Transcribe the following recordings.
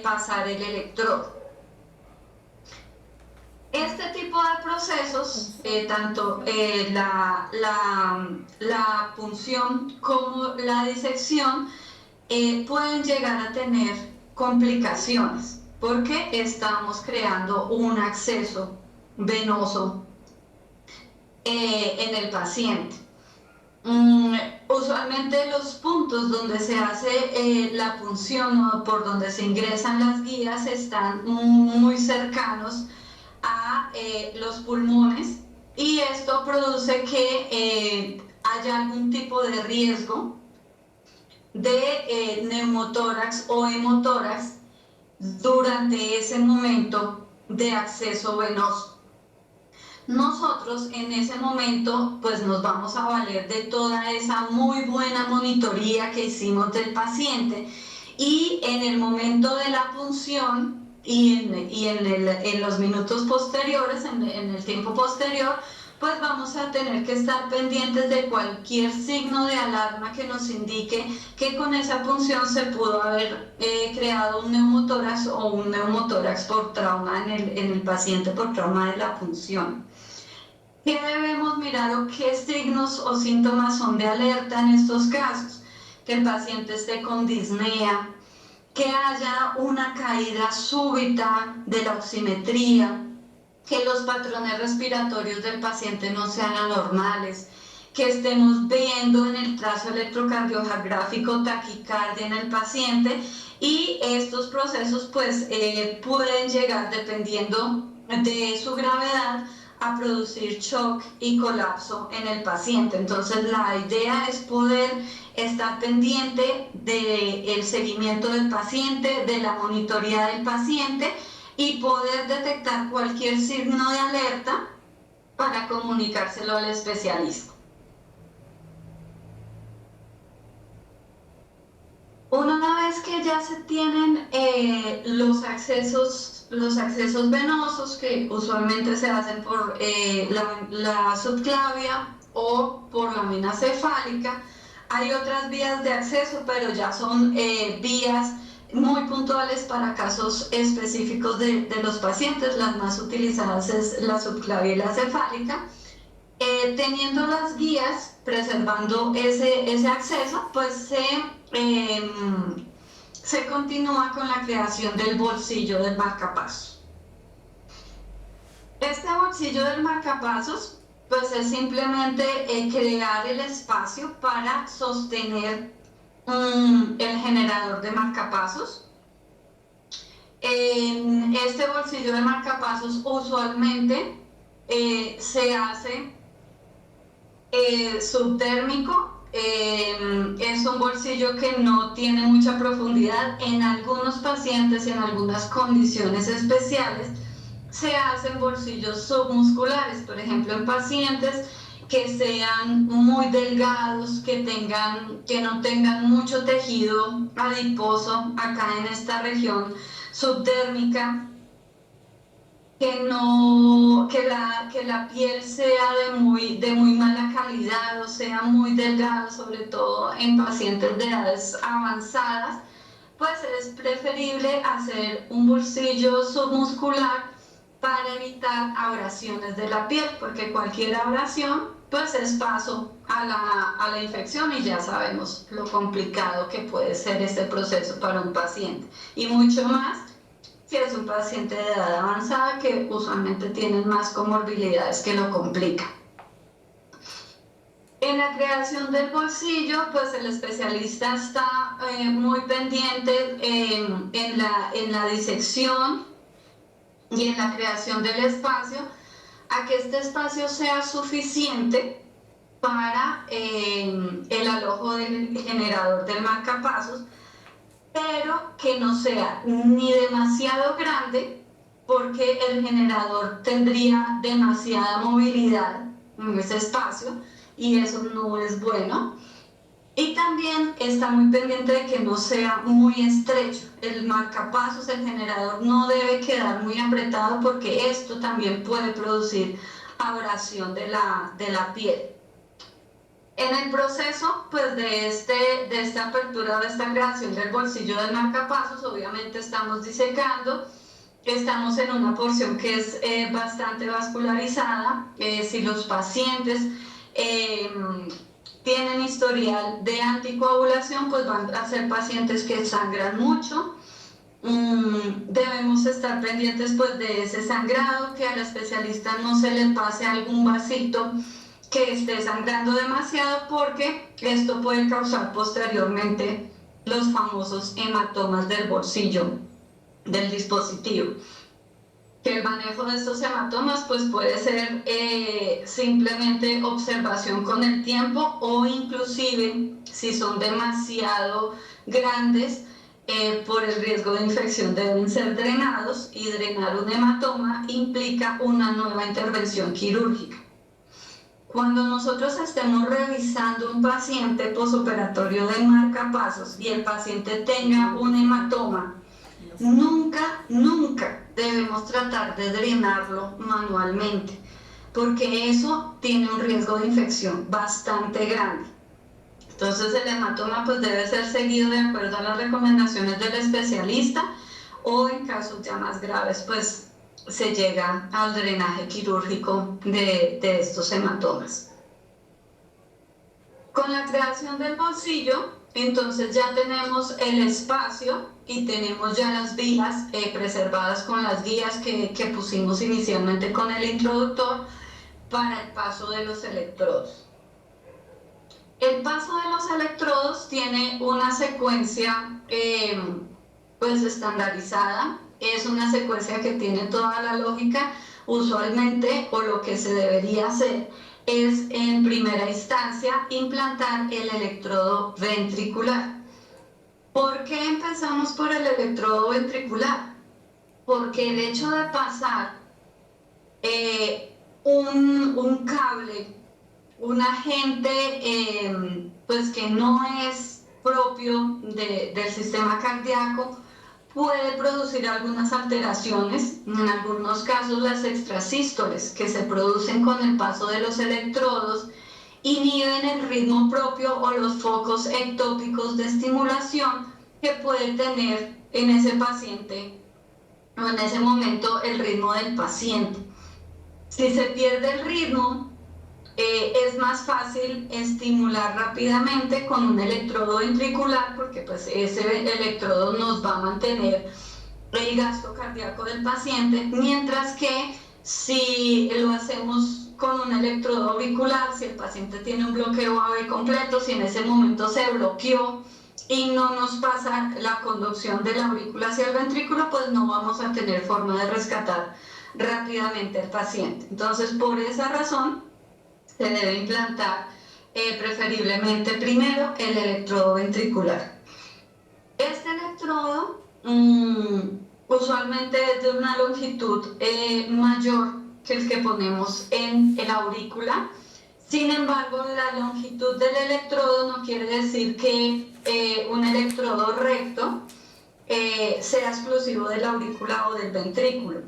pasar el electrodo. Este tipo de procesos, tanto la punción como la disección, pueden llegar a tener complicaciones porque estamos creando un acceso venoso en el paciente. Usualmente los puntos donde se hace la punción o por donde se ingresan las guías están muy cercanos a los pulmones, y esto produce que haya algún tipo de riesgo de neumotórax o hemotórax durante ese momento de acceso venoso. Nosotros en ese momento pues nos vamos a valer de toda esa muy buena monitoría que hicimos del paciente, y en el momento de la punción en los minutos posteriores, en el tiempo posterior, pues vamos a tener que estar pendientes de cualquier signo de alarma que nos indique que con esa punción se pudo haber creado un neumotórax o un neumotórax por trauma en el paciente, por trauma de la punción. ¿Qué debemos mirar o qué signos o síntomas son de alerta en estos casos? Que el paciente esté con disnea, que haya una caída súbita de la oximetría, que los patrones respiratorios del paciente no sean anormales, que estemos viendo en el trazo electrocardiográfico taquicardia en el paciente, y estos procesos pues pueden llegar, dependiendo de su gravedad, a producir shock y colapso en el paciente. Entonces la idea es poder estar pendiente del seguimiento del paciente, de la monitoría del paciente, y poder detectar cualquier signo de alerta para comunicárselo al especialista. Una vez que ya se tienen los accesos venosos, que usualmente se hacen por la subclavia o por la vena cefálica, hay otras vías de acceso, pero ya son vías muy puntuales para casos específicos de los pacientes. Las más utilizadas es la subclavia y la cefálica. Teniendo las guías, preservando ese acceso, pues se continúa con la creación del bolsillo del marcapasos. Este bolsillo del marcapasos pues es simplemente crear el espacio para sostener el generador de marcapasos. En este bolsillo de marcapasos usualmente se hace subtérmico. Es un bolsillo que no tiene mucha profundidad. En algunos pacientes y en algunas condiciones especiales se hacen bolsillos submusculares, por ejemplo en pacientes que sean muy delgados, que no tengan mucho tejido adiposo acá en esta región subdérmica, que la piel sea de muy mala calidad o sea muy delgada, sobre todo en pacientes de edades avanzadas, pues es preferible hacer un bolsillo submuscular para evitar abrasiones de la piel, porque cualquier abrasión pues es paso a la infección, y ya sabemos lo complicado que puede ser este proceso para un paciente, y mucho más si es un paciente de edad avanzada, que usualmente tienen más comorbilidades que lo complican. En la creación del bolsillo, pues el especialista está muy pendiente en la disección y en la creación del espacio, a que este espacio sea suficiente para el alojo del generador del marcapasos, pero que no sea ni demasiado grande, porque el generador tendría demasiada movilidad en ese espacio y eso no es bueno. Y también está muy pendiente de que no sea muy estrecho. El marcapasos, el generador, no debe quedar muy apretado, porque esto también puede producir abrasión de la piel. En el proceso pues, de esta apertura, de esta creación del bolsillo del marcapasos, obviamente estamos disecando. Estamos en una porción que es bastante vascularizada. Si los pacientes tienen historial de anticoagulación, pues van a ser pacientes que sangran mucho. Debemos estar pendientes pues, de ese sangrado, que al especialista no se le pase algún vasito que esté sangrando demasiado, porque esto puede causar posteriormente los famosos hematomas del bolsillo del dispositivo. Que el manejo de estos hematomas pues, puede ser simplemente observación con el tiempo, o inclusive si son demasiado grandes, por el riesgo de infección deben ser drenados, y drenar un hematoma implica una nueva intervención quirúrgica. Cuando nosotros estemos revisando un paciente posoperatorio de marcapasos y el paciente tenga un hematoma, nunca debemos tratar de drenarlo manualmente, porque eso tiene un riesgo de infección bastante grande. Entonces el hematoma pues, debe ser seguido de acuerdo a las recomendaciones del especialista, o en casos ya más graves pues se llega al drenaje quirúrgico de estos hematomas. Con la creación del bolsillo, entonces ya tenemos el espacio y tenemos ya las vías preservadas con las guías que pusimos inicialmente con el introductor para el paso de los electrodos. El paso de los electrodos tiene una secuencia pues estandarizada. Es una secuencia que tiene toda la lógica. Usualmente, o lo que se debería hacer, es en primera instancia implantar el electrodo ventricular. ¿Por qué empezamos por el electrodo ventricular? Porque el hecho de pasar un cable, un agente pues que no es propio del sistema cardíaco, puede producir algunas alteraciones. En algunos casos las extrasístoles que se producen con el paso de los electrodos inhiben el ritmo propio o los focos ectópicos de estimulación que puede tener en ese paciente o en ese momento el ritmo del paciente. Si se pierde el ritmo, es más fácil estimular rápidamente con un electrodo ventricular, porque pues ese electrodo nos va a mantener el gasto cardíaco del paciente, mientras que si lo hacemos con un electrodo auricular, si el paciente tiene un bloqueo AV completo, si en ese momento se bloqueó y no nos pasa la conducción de la aurícula hacia el ventrículo, pues no vamos a tener forma de rescatar rápidamente al paciente. Entonces, por esa razón, se debe implantar preferiblemente primero el electrodo ventricular. Este electrodo usualmente es de una longitud mayor que el que ponemos en la aurícula. Sin embargo, la longitud del electrodo no quiere decir que un electrodo recto sea exclusivo de la aurícula o del ventrículo.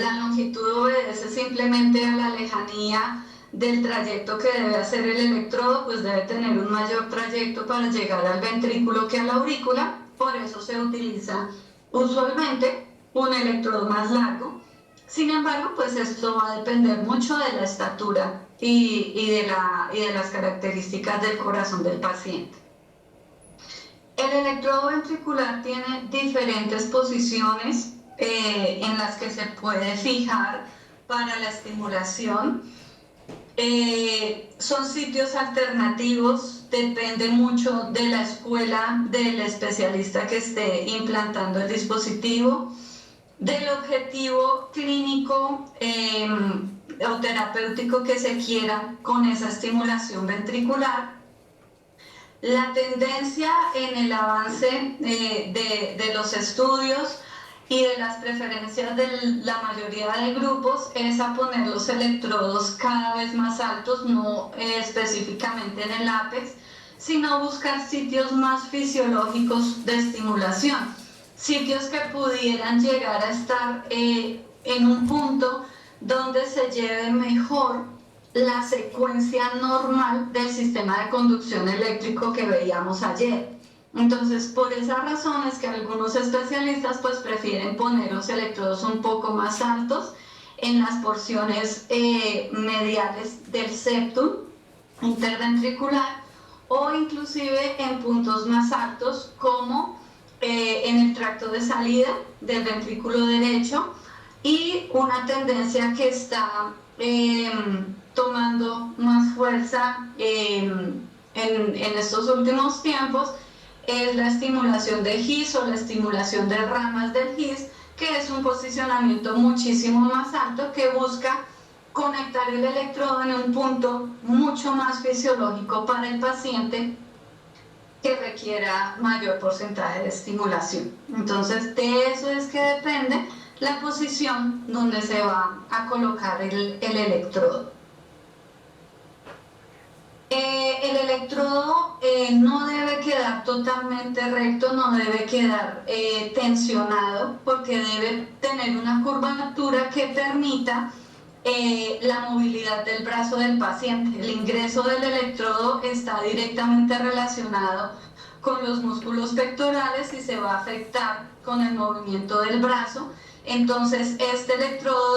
La longitud obedece simplemente a la lejanía del trayecto que debe hacer el electrodo, pues debe tener un mayor trayecto para llegar al ventrículo que a la aurícula. Por eso se utiliza usualmente un electrodo más largo. Sin embargo, pues esto va a depender mucho de la estatura y de las características del corazón del paciente. El electrodo ventricular tiene diferentes posiciones en las que se puede fijar para la estimulación. Son sitios alternativos, depende mucho de la escuela del especialista que esté implantando el dispositivo, del objetivo clínico o terapéutico que se quiera con esa estimulación ventricular. La tendencia en el avance de los estudios y de las preferencias de la mayoría de grupos es a poner los electrodos cada vez más altos, no específicamente en el ápex, sino buscar sitios más fisiológicos de estimulación, sitios que pudieran llegar a estar en un punto donde se lleve mejor la secuencia normal del sistema de conducción eléctrico que veíamos ayer. Entonces, por esa razón es que algunos especialistas pues prefieren poner los electrodos un poco más altos en las porciones mediales del septum interventricular, o inclusive en puntos más altos como en el tracto de salida del ventrículo derecho, y una tendencia que está tomando más fuerza en estos últimos tiempos es la estimulación de His o la estimulación de ramas del His, que es un posicionamiento muchísimo más alto que busca conectar el electrodo en un punto mucho más fisiológico para el paciente que requiera mayor porcentaje de estimulación. Entonces, de eso es que depende la posición donde se va a colocar el electrodo. El electrodo no debe quedar totalmente recto, no debe quedar tensionado, porque debe tener una curvatura que permita la movilidad del brazo del paciente. El ingreso del electrodo está directamente relacionado con los músculos pectorales y se va a afectar con el movimiento del brazo. Entonces, este electrodo